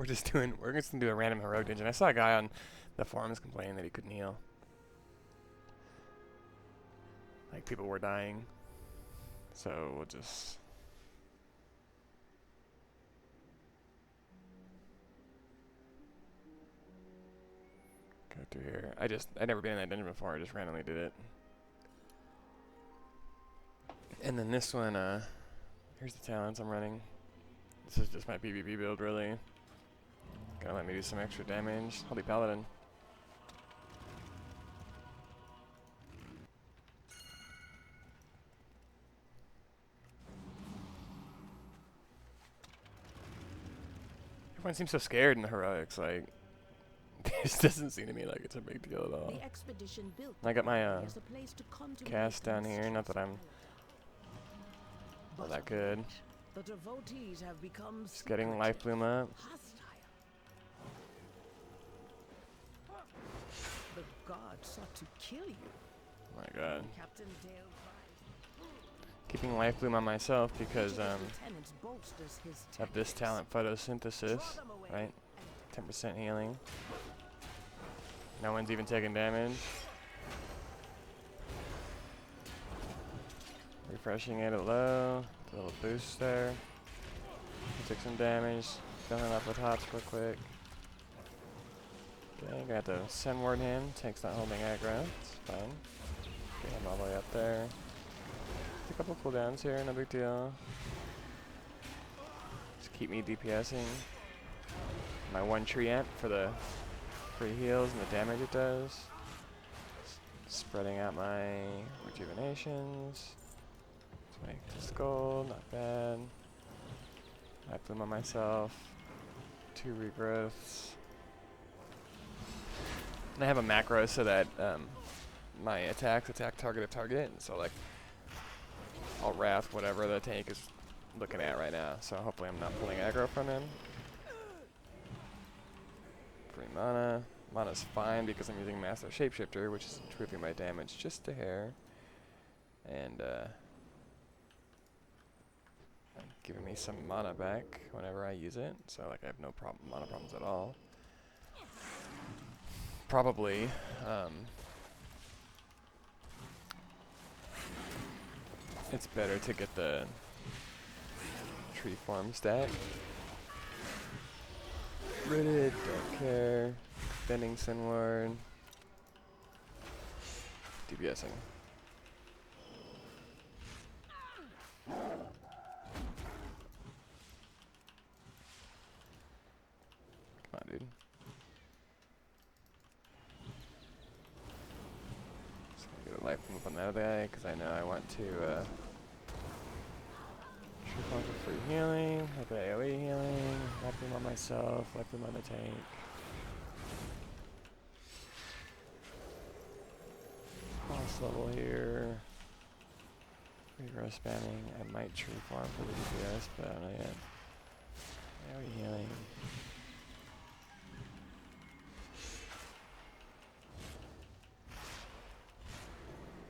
We're just gonna do a random heroic dungeon. I saw a guy on the forums complaining that he couldn't heal. Like people were dying. So we'll just go through here. I'd never been in that dungeon before, I just randomly did it. And then this one, here's the talents I'm running. This is just my PvP build, really. Gonna let me do some extra damage. Holy Paladin. Everyone seems so scared in the heroics, like, this doesn't seem to me like it's a big deal at all. I got my cast down here, not that I'm all that good. Just getting life bloom up. The god sought to kill you. Oh my god. Keeping life bloom on myself because of this talent, photosynthesis, right? 10% healing. No one's even taking damage. Refreshing it at low. A little boost there. Took some damage. Filling up with hops real quick. Okay, got to send word him. Tank's not holding aggro. It's fine. Get him all the way up there. A couple cooldowns here, no big deal. Just keep me DPSing. My one tree amp for the free heals and the damage it does. Spreading out my rejuvenations. Let's make this gold, not bad. I bloom on myself. 2 regrowths. And I have a macro so that my attacks attack target of target. So like I'll wrath whatever the tank is looking at right now. So hopefully I'm not pulling aggro from him. Free mana. Mana's fine because I'm using Master Shapeshifter, which is improving my damage just a hair. And giving me some mana back whenever I use it. So like I have no mana problems at all. Probably it's better to get the tree form stat. Rooted, don't care. Bending Sinward. DPSing. Come on, dude. Just gonna get a life move on that other guy because I know I want to true form for free healing, like AoE healing, life bloom on myself, life bloom on the tank. Boss level here. Regrow spamming. I might tree farm for the DPS, but I don't know yet. AoE healing.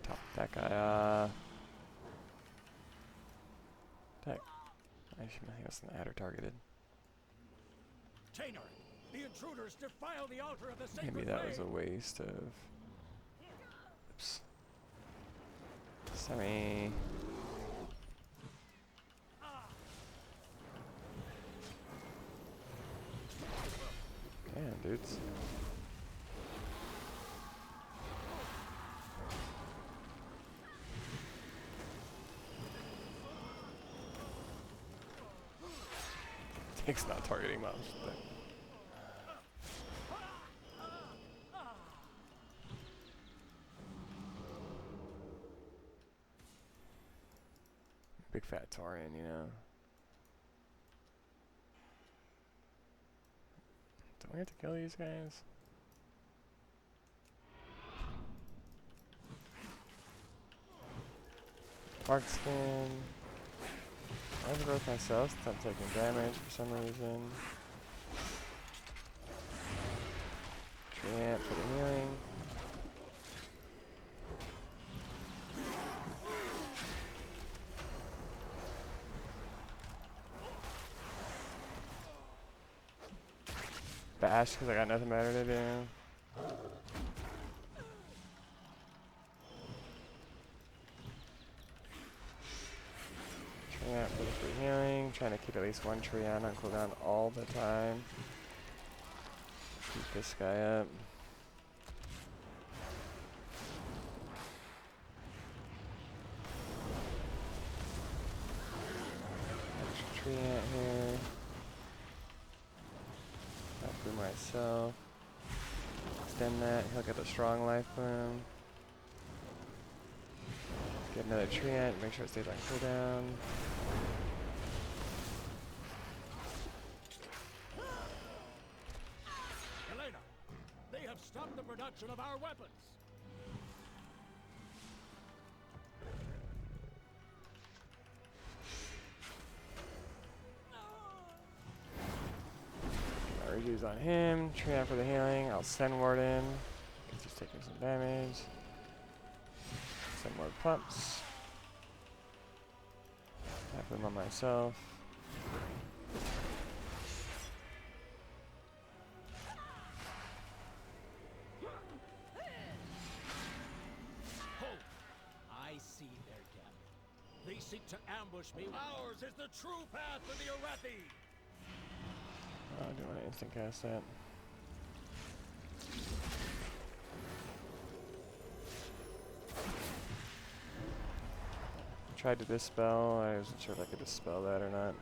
Top that guy off. Heck. I think that's an adder targeted. The intruders defile the altar of the sacred Maybe that was a flame. waste of. Oops. Semi. Damn, dudes. Tank's not targeting mobs. Big fat Taurian, you know. Don't we have to kill these guys? Bark skin. I have growth myself since I'm taking damage for some reason. Tree amp for the healing. bash because I got nothing better to do. Treant for the free healing. Trying to keep at least one Treant on cooldown all the time. Keep this guy up. Extra Treant here. Life Bloom myself. Extend that. He'll get the strong Life Bloom. Get another Treant. Make sure it stays on cooldown. Elena, they have stopped the production of our weapons. Reduce on him. Treant for the healing. I'll send ward in. Because he's taking some damage. Send more pumps. Tap him on myself. Hold. I see their gap. They seek to ambush me. Ours is the true path to the Arathi. Oh, I do want to instant cast that. Tried to dispel. I wasn't sure if I could dispel that or not.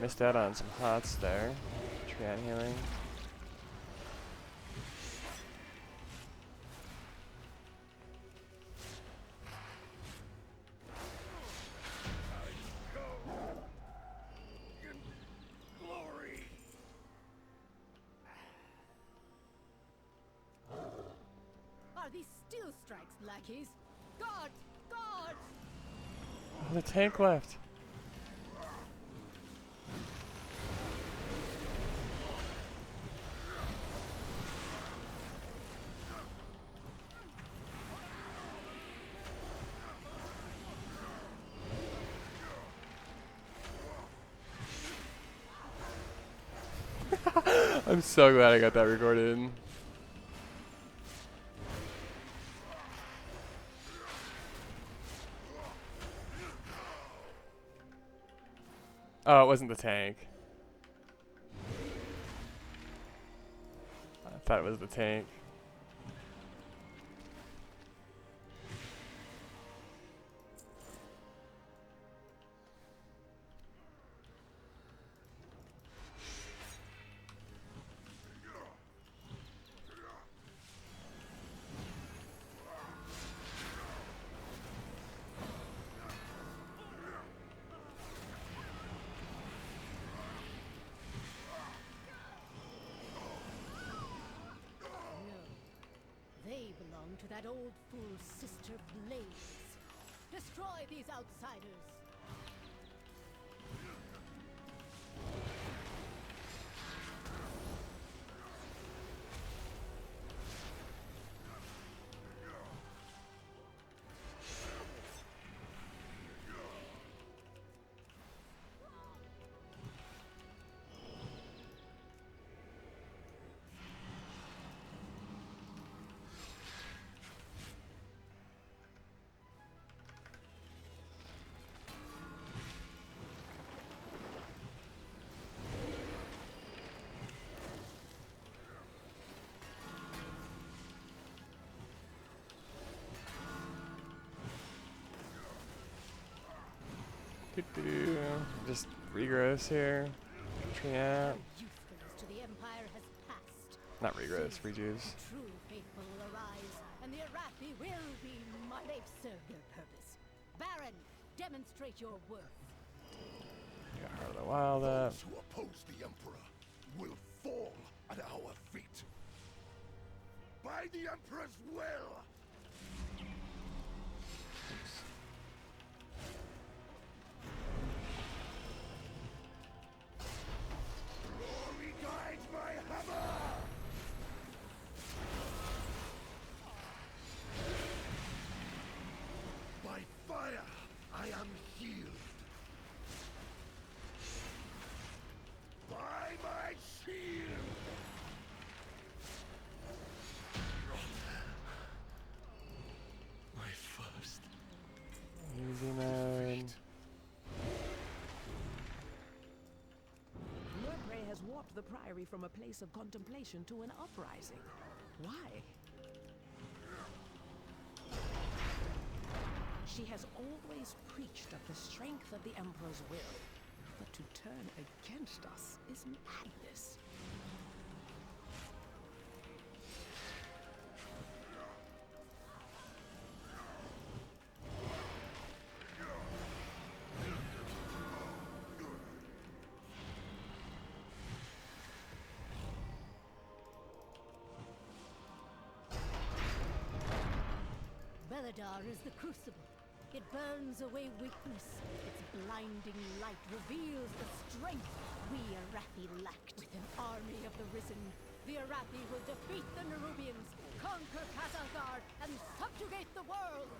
Missed out on some hots there. Treant healing. Are these still strikes, lackeys? God! God! Oh, the tank left. I'm so glad I got that recorded. Oh, it wasn't the tank. I thought it was the tank. They belong to that old fool sister Blaze. Destroy these outsiders. Just regrowth here. Treant. Usefulness to the Empire has passed. Not regrowth, rejuice. True faithful will arise, and the Arathi will be my... They've served their purpose. Baron, demonstrate your worth. Got Heart of the Wild up. Those who oppose the Emperor will fall at our feet. By the Emperor's will! Glory guides my hammer! By fire, I am healed. By my shield! warped the Priory from a place of contemplation to an uprising. Why? She has always preached of the strength of the Emperor's will, but to turn against us is madness. Beledar is the crucible. It burns away weakness. Its blinding light reveals the strength we Arathi lacked. With an army of the Risen, the Arathi will defeat the Nerubians, conquer Khazar, and subjugate the world!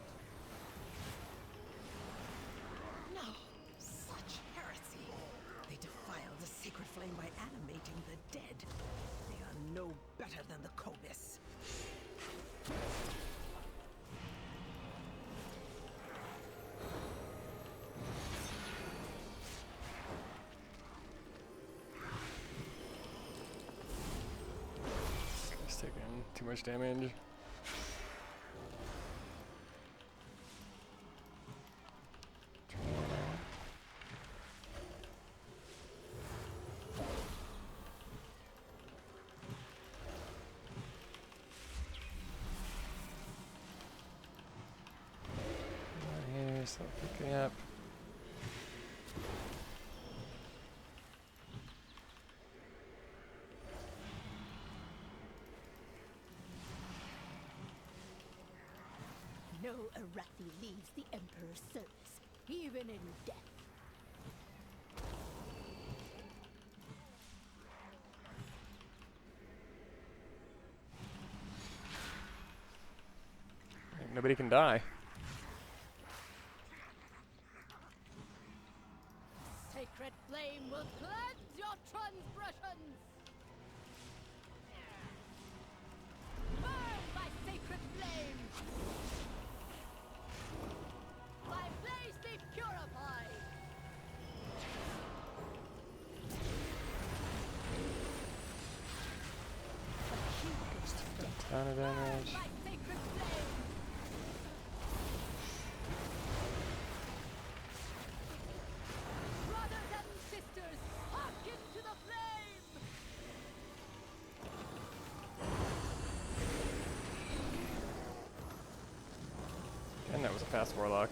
No, such heresy. They defile the sacred flame by animating the dead. They are no better than the Kobis. He's taking too much damage. Nice, that'll pick me up. No Arathi leaves the Emperor's service, even in death. Nobody can die. Sacred flame will cleanse your transgressions! Burn by sacred flame! By blaze be purified! Ton of damage. By sacred flame! Brothers and sisters, hearken to the flame! And that was a fast warlock.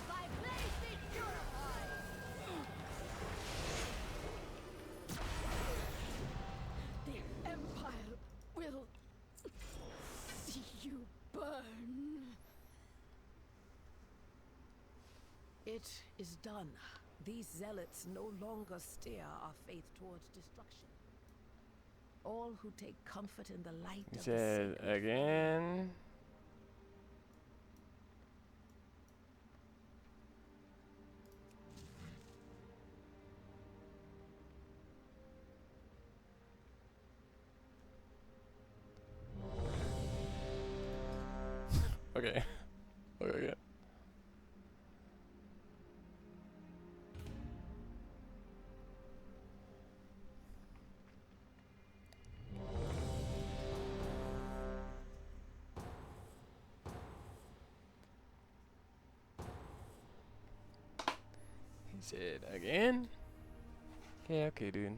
By blaze be purified! The Empire will see you burn. It is done. These zealots no longer steer our faith towards destruction. All who take comfort in the light He of the said sacred again. Okay. Okay. He said again. Yeah, okay, dude.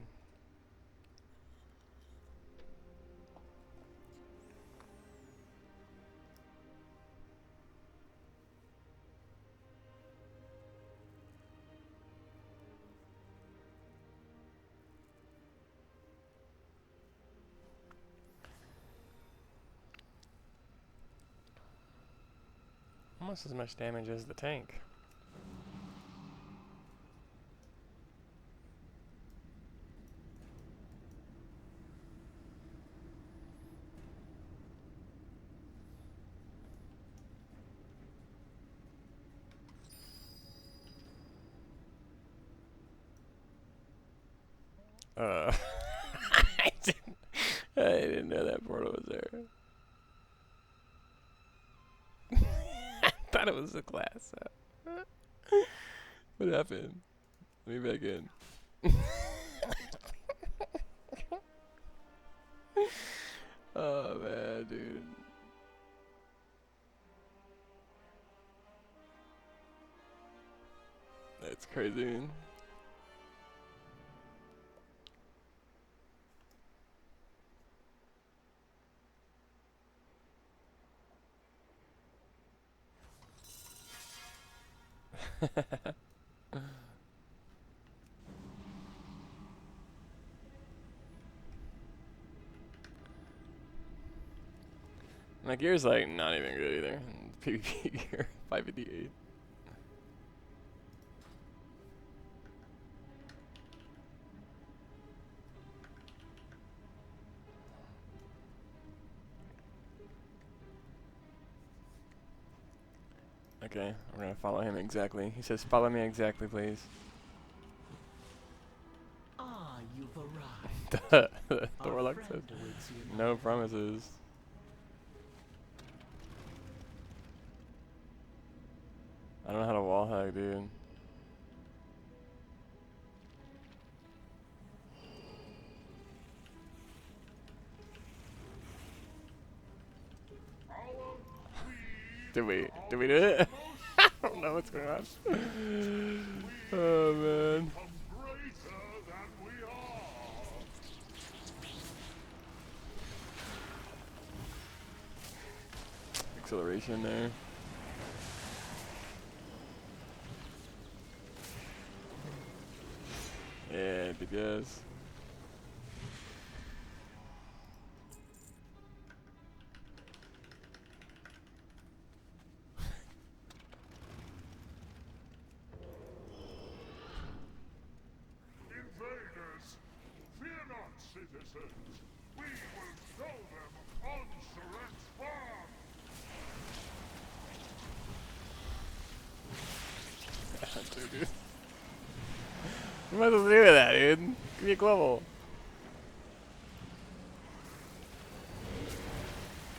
Almost as much damage as the tank. I didn't. I didn't know that portal was there. I thought it was a glass. What happened? Let me back in. Oh man, dude. That's crazy. My gear's like not even good either. PvP gear, 558. Okay, I'm gonna follow him exactly. He says, "Follow me exactly, please." Ah, you've arrived. The Our warlock said, friend awaits you in "No my promises." I don't know how to wall hug, dude. Did we do it? I don't know what's going on. Oh man. Acceleration there. Yeah, it does. Invaders, fear not, citizens. We will show them on Surren's farm. Dude. You might as well do that, dude. Give me a global.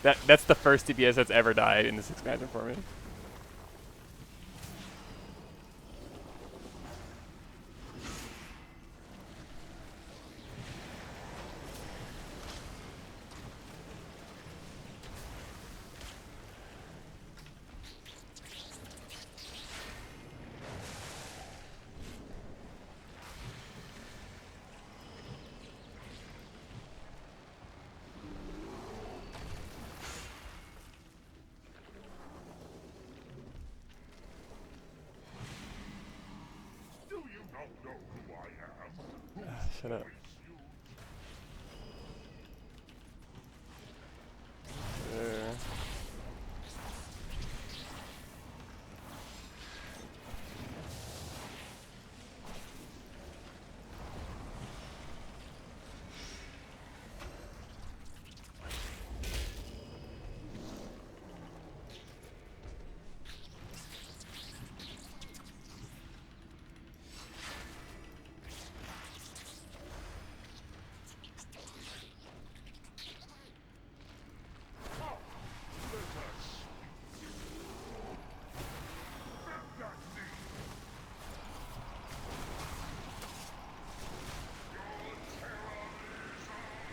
That's the first DPS that's ever died in this expansion for me. Do you not know who I am? Shut up. There.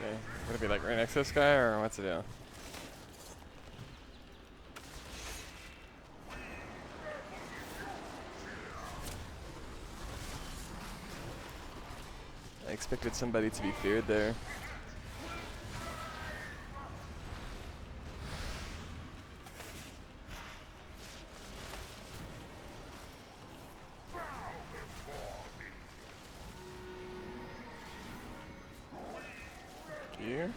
Okay. Gonna be like right next to this guy, or what's the deal? I expected somebody to be feared there. Gear?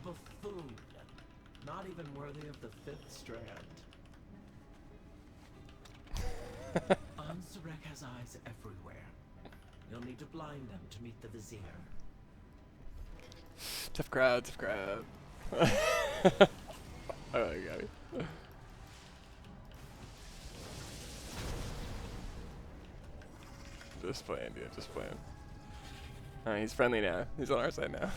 buffoon. Not even worthy of the fifth strand. Ansurek has eyes everywhere. You'll need to blind them to meet the Vizier. Tough crowd, tough crowd. Oh, you got me. just playing, dude. Just playing. He's friendly now. He's on our side now.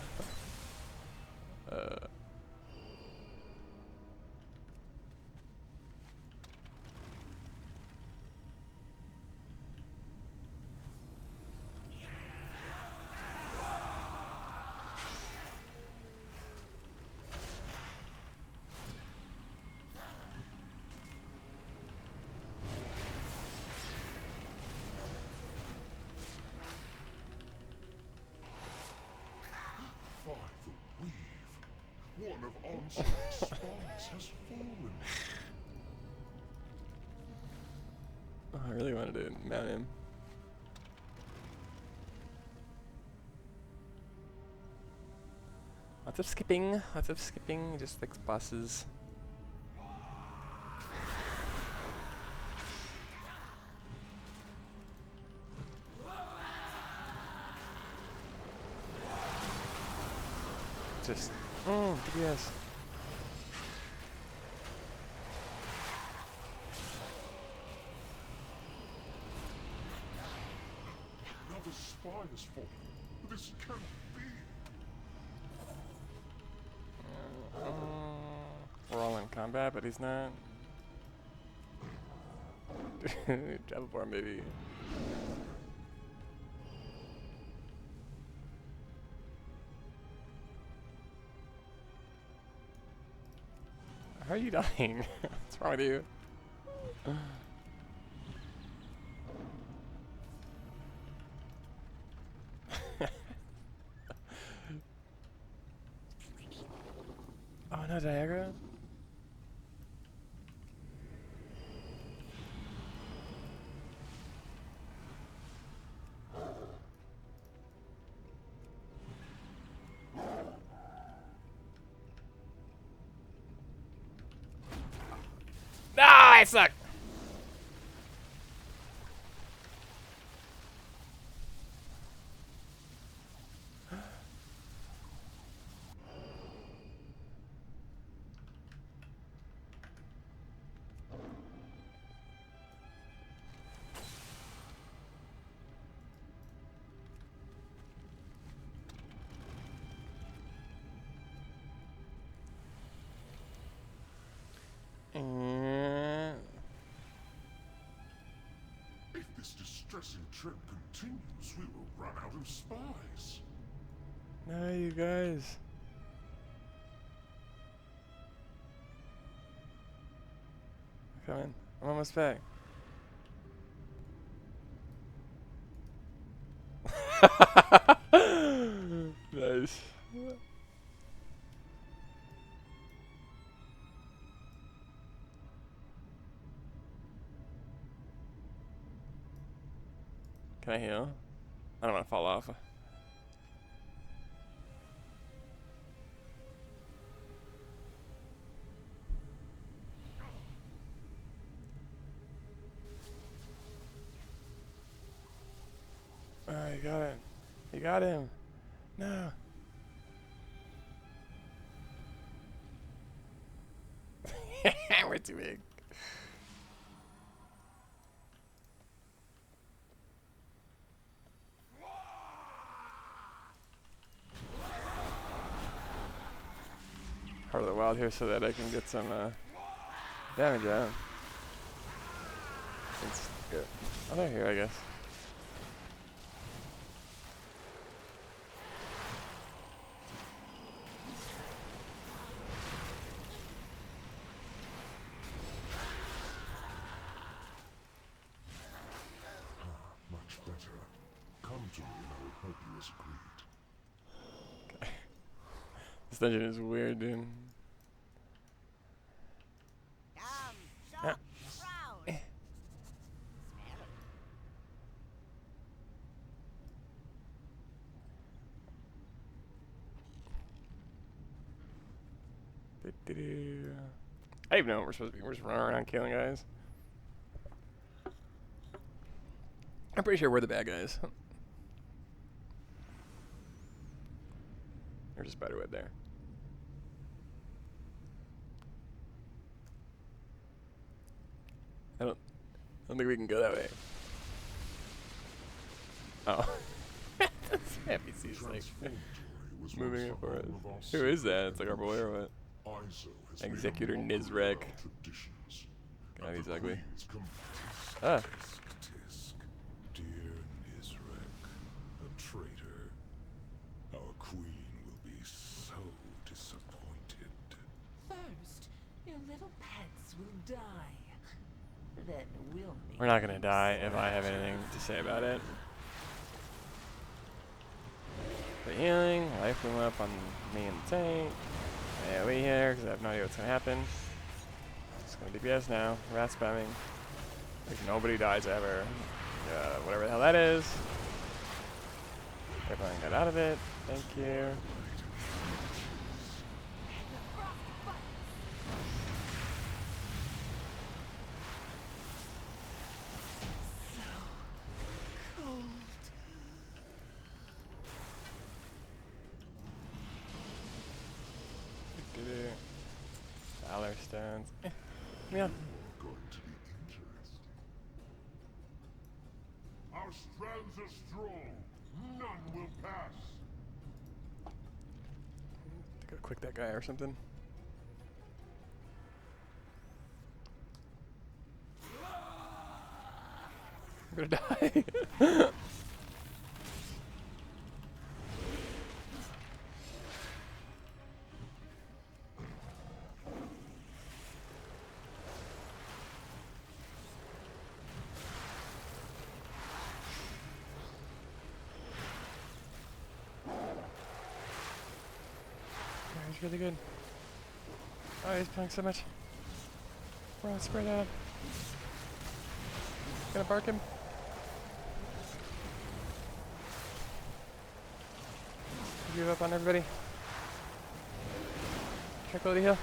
By the weave, one of Onslaught's spies has fallen. Oh, I really wanted to mount him. Lots of skipping. Lots of skipping. Just like bosses. Just, yes. Another spy has fallen. This cannot be. We're all in combat, but he's not. Travel for him, baby. How are you dying? What's wrong with you? Oh no, Diagra? No, I suck! If this distressing trend continues, we will run out of spies. No, you guys. Come in. I'm almost back. Nice. Can I heal? I don't want to fall off. Oh, you got it. You got him. No. We're too big. Heart of the Wild here so that I can get some damage out. It's good. Oh, they're here, I guess. Much better. Come to me and I will help you as agreed. Okay. This dungeon is weird, dude. Come, shop, proud. I even know what we're supposed to be. We're just running around killing guys. I'm pretty sure we're the bad guys. There's a spider web there. I don't think we can go that way. Oh. This NPC's like moving it for us. Who is that? It's like our boy or what? Executor Nizrek. God, he's ugly. Ah. Dear Nizrek, a traitor. Our queen will be so disappointed. First, your little pets will die. Then we'll make We're not gonna die if I have anything to say about it. The healing, life blew up on me and the tank. Yeah, we here because I have no idea what's gonna happen. It's gonna DPS now. Rat spamming. Like nobody dies ever. Whatever the hell that is. Everyone got out of it. Thank you. Valor stones. Yeah. Going to be interesting. Our strands are strong. None will pass. Go quick that guy or something. I'm gonna die. He's really good. Oh, he's playing so much. Bro, spread out. Gonna bark him. Give up on everybody. Tranquility heal.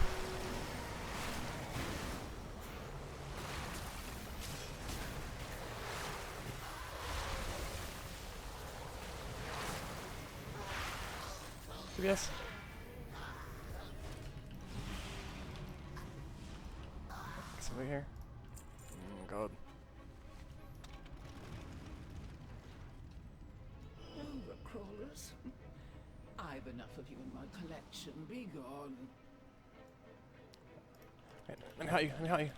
CBS. Somebody here. God. Overcrawlers. I've enough of you in my collection. Be gone. Wait, let me help you. Let me help you.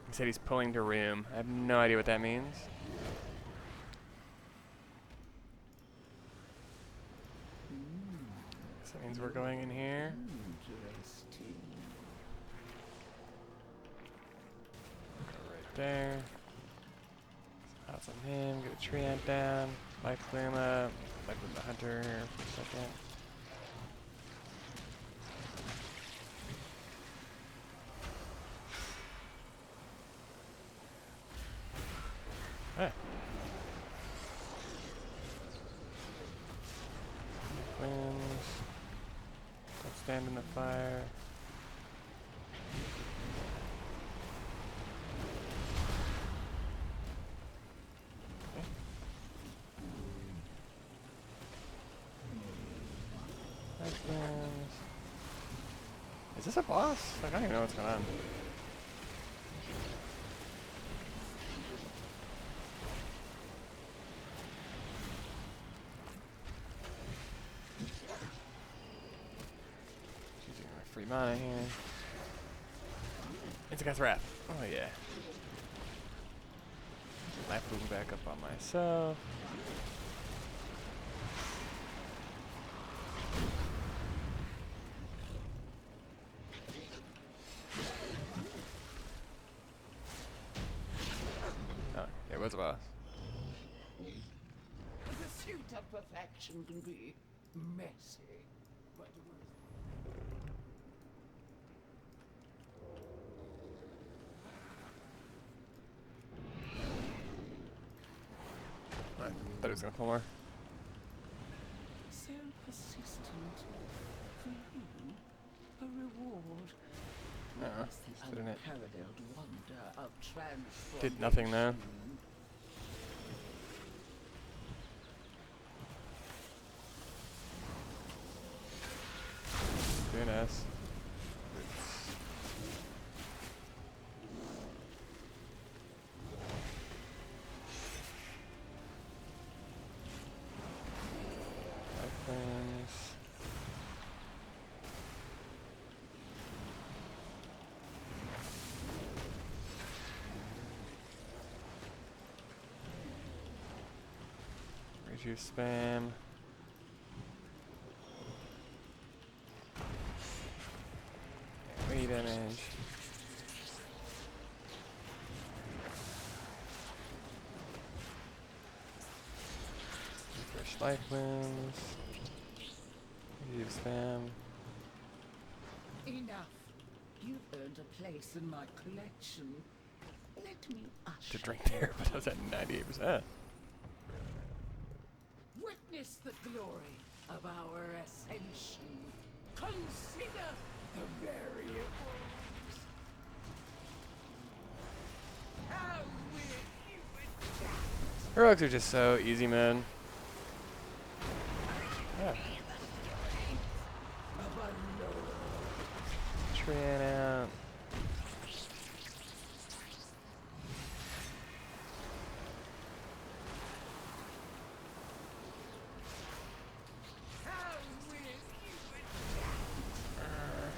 He said he's pulling to room. I have no idea what that means. So that means we're going in here. Interesting. Go right there. House on him. Get a tree ant down. Life bloom up. Life with the hunter here for a second. Ah. Wins. Don't stand in the fire. Okay. Nice wins. Is this a boss? Like, I don't even know what's going on. Free mana here. It's a guy's wrath. Oh yeah. Life moving back up on myself. Oh, yeah, it was a boss. The pursuit of perfection can be messy, but Right. Thought he was gonna pull more. so persistent. For you, a reward. Witness the just didn't it. unparalleled wonder of transformation. Did nothing though. Very nice. 2 spam. Way damage. Fresh life wounds. 2 spam. Enough. You've earned a place in my collection. Let me usher To drink there, but I was at 98%. witness the glory of our ascension. Consider the variables. How will you adapt? Heroics are just so easy, man. Yeah. Of a lord. Treant out. How will you adapt?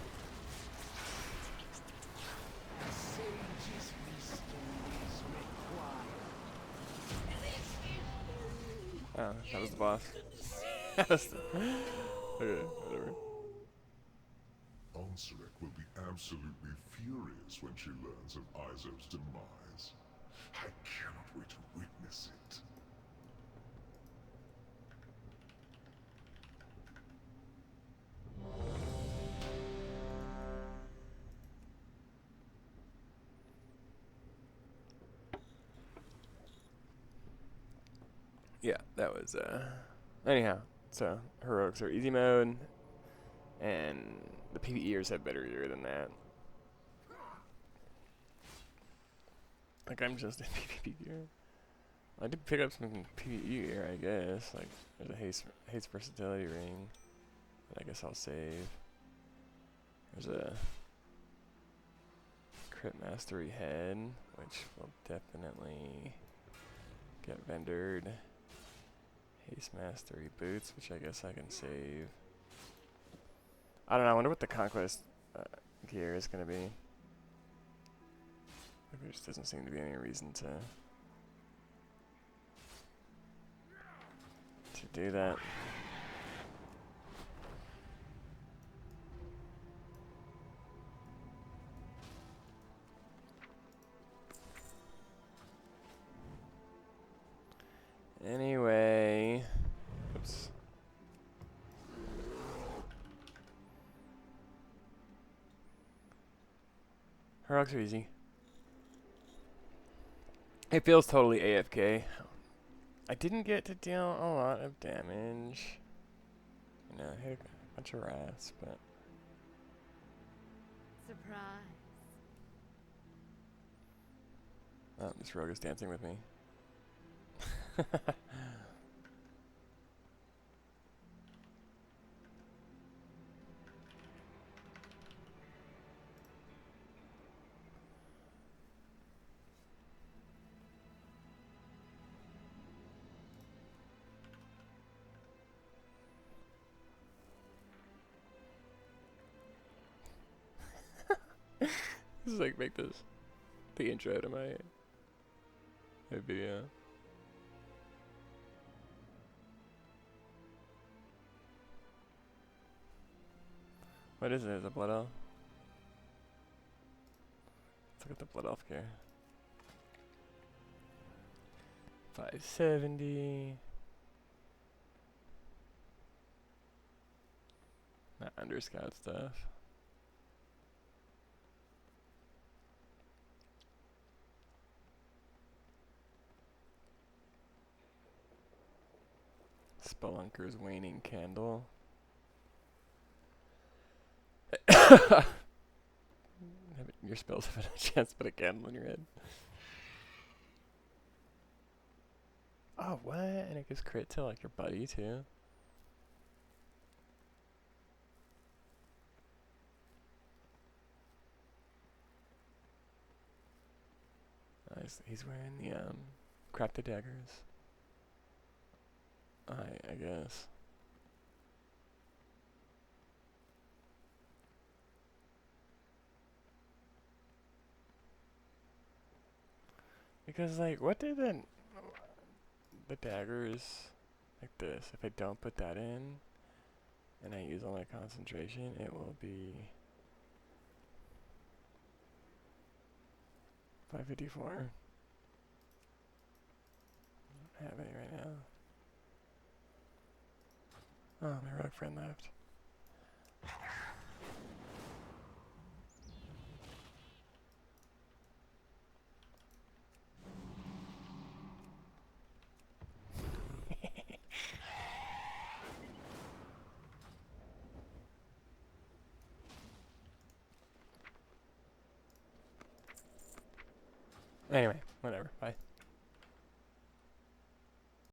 A sage's wisdom is required. Oh, that was the boss. That was the okay, whatever. Ansarek will be absolutely furious when she learns of Izob's demise. I cannot wait to witness it. Yeah, that was anyhow, so heroics are easy mode, and the PvEers have better gear than that. Like, I'm just in PvP gear. I did pick up some PvE gear, I guess. Like, there's a haste versatility ring that I guess I'll save. There's a crit mastery head, which will definitely get vendored. Haste mastery boots, which I guess I can save. I don't know, I wonder what the conquest gear is going to be. There just doesn't seem to be any reason to do that. Anyway, oops. Heroics are easy. It feels totally AFK. I didn't get to deal a lot of damage. You know, hit a bunch of rats, but Surprise. oh, this rogue is dancing with me. This is like make this the intro to my video. What is it? Is it blood elf? Let's look at the blood elf gear. 570. Not under scout stuff. Spelunker's waning candle. Your spells have a chance to put a candle in your head. Oh, what? And it gives crit to like your buddy too. Nice. He's wearing the crafted daggers. I guess. Because like, what did the daggers like this. If I don't put that in, and I use all my concentration, it will be 554. I don't have any right now. Oh, my rogue friend left. Anyway, whatever. Bye.